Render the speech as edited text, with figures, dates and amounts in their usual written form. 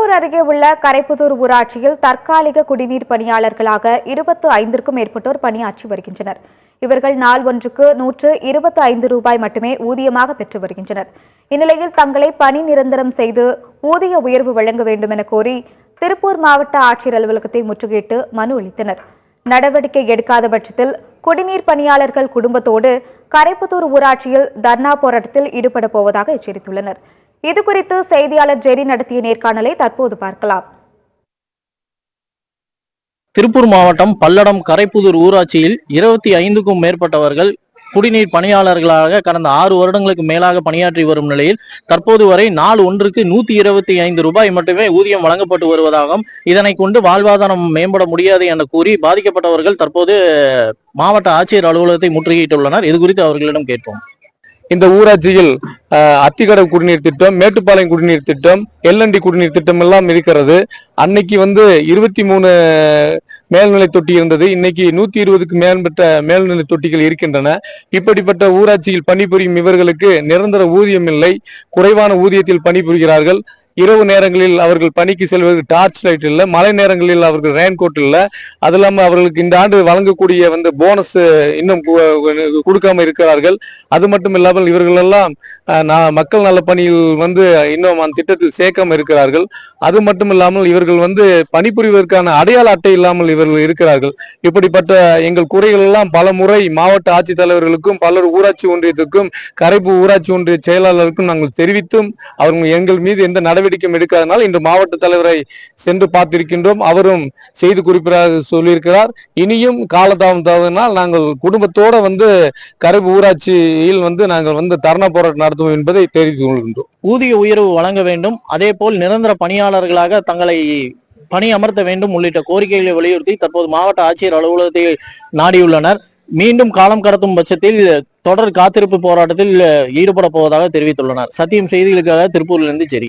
திருப்பூர் அருகே உள்ள கரைப்புதூர் ஊராட்சியில் தற்காலிக குடிநீர் பணியாளர்களாக 25க்கும் மேற்பட்டோர் பணியாற்றி வருகின்றனர். இவர்கள் நாள் ஒன்றுக்கு 125 ரூபாய் மட்டுமே ஊதியமாக பெற்று வருகின்றனர். இந்நிலையில் தங்களை பணி நிரந்தரம் செய்து ஊதிய உயர்வு வழங்க வேண்டும் என கோரி திருப்பூர் மாவட்ட ஆட்சியர் அலுவலகத்தை முற்றுகையிட்டு மனு அளித்தனர். நடவடிக்கை எடுக்காத பட்சத்தில் குடிநீர் பணியாளர்கள் குடும்பத்தோடு கரைப்புதூர் ஊராட்சியில் தர்ணா போராட்டத்தில் ஈடுபட போவதாக எச்சரித்துள்ளனர். இதுகுறித்து செய்தியாளர் ஜெரி நடத்திய நேர்காணலை தற்போது பார்க்கலாம். திருப்பூர் மாவட்டம் பல்லடம் கரைப்புதூர் ஊராட்சியில் 25க்கும் மேற்பட்டவர்கள் குடிநீர் பணியாளர்களாக கடந்த 6 வருடங்களுக்கு மேலாக பணியாற்றி வரும் நிலையில் தற்போது வரை நாள் ஒன்றுக்கு 125 ரூபாய் மட்டுமே ஊதியம் வழங்கப்பட்டு வருவதாகவும் இதனை கொண்டு வாழ்வாதாரம் மேம்பட முடியாது என கூறி பாதிக்கப்பட்டவர்கள் தற்போது மாவட்ட ஆட்சியர் அலுவலகத்தை முற்றுகையிட்டுள்ளனர். இது குறித்து அவர்களிடம் கேட்போம். இந்த ஊராட்சியில் அத்திக்கடவு குடிநீர் திட்டம், மேட்டுப்பாளையம் குடிநீர் திட்டம், எல்என்டி குடிநீர் திட்டம் எல்லாம் இருக்கிறது. அன்னைக்கு 23 மேல்நிலை தொட்டி இருந்தது. இன்னைக்கு 120க்கு மேற்பட்ட மேல்நிலை தொட்டிகள் இருக்கின்றன. இப்படிப்பட்ட ஊராட்சியில் பணிபுரியும் இவர்களுக்கு நிரந்தர ஊதியம் இல்லை, குறைவான ஊதியத்தில் பணிபுரிகிறார்கள். இரவு நேரங்களில் அவர்கள் பணிக்கு செல்வதற்கு டார்ச் லைட் இல்லை, மழை நேரங்களில் அவர்கள் ரெயின்கோட் இல்லை. அது இல்லாமல் அவர்களுக்கு இந்த ஆண்டு வழங்கக்கூடிய போனஸ் இன்னும் கொடுக்காம இருக்கிறார்கள். அது மட்டும் இல்லாமல் இவர்கள் எல்லாம் மக்கள் நல பணியில் இன்னும் அந்த திட்டத்தில் சேர்க்காம இருக்கிறார்கள். அது மட்டும் இல்லாமல் இவர்கள் பணிபுரிவதற்கான அடையாள அட்டை இல்லாமல் இவர்கள் இருக்கிறார்கள். இப்படிப்பட்ட எங்கள் குறைகள் எல்லாம் பல முறை மாவட்ட ஆட்சித்தலைவர்களுக்கும் பலர் ஊராட்சி ஒன்றியத்துக்கும் கரைப்பு ஊராட்சி ஒன்றிய செயலாளருக்கும் நாங்கள் தெரிவித்தும் அவர்கள் எங்கள் மீது எந்த நடவடிக்கையும் எடுக்காதனால் இன்று மாவட்ட தலைவரை சென்று பார்த்திருக்கின்றோம். அவரும் செய்தி குறிப்பிடாக சொல்லியிருக்கிறார். இனியும் காலதாமதத்தினால் நாங்கள் குடும்பத்தோட கரைப்பு ஊராட்சியில் நாங்கள் தர்ணா போராட்டம் நடத்துவோம் என்பதை தெரிவித்துக் கொள்கின்றோம். ஊதிய உயர்வு வழங்க வேண்டும், அதே போல் நிரந்தர பணியாளர்களாக தங்களை பணி அமர்த்த வேண்டும் உள்ளிட்ட கோரிக்கைகளை வலியுறுத்தி தற்போது மாவட்ட ஆட்சியர் அலுவலகத்தை நாடியுள்ளனர். மீண்டும் காலம் கடத்தும் பட்சத்தில் தொடர் காத்திருப்பு போராட்டத்தில் ஈடுபட போவதாக தெரிவித்துள்ளனர். சத்தியம் செய்திகளுக்காக திருப்பூரிலிருந்து ஜெரி.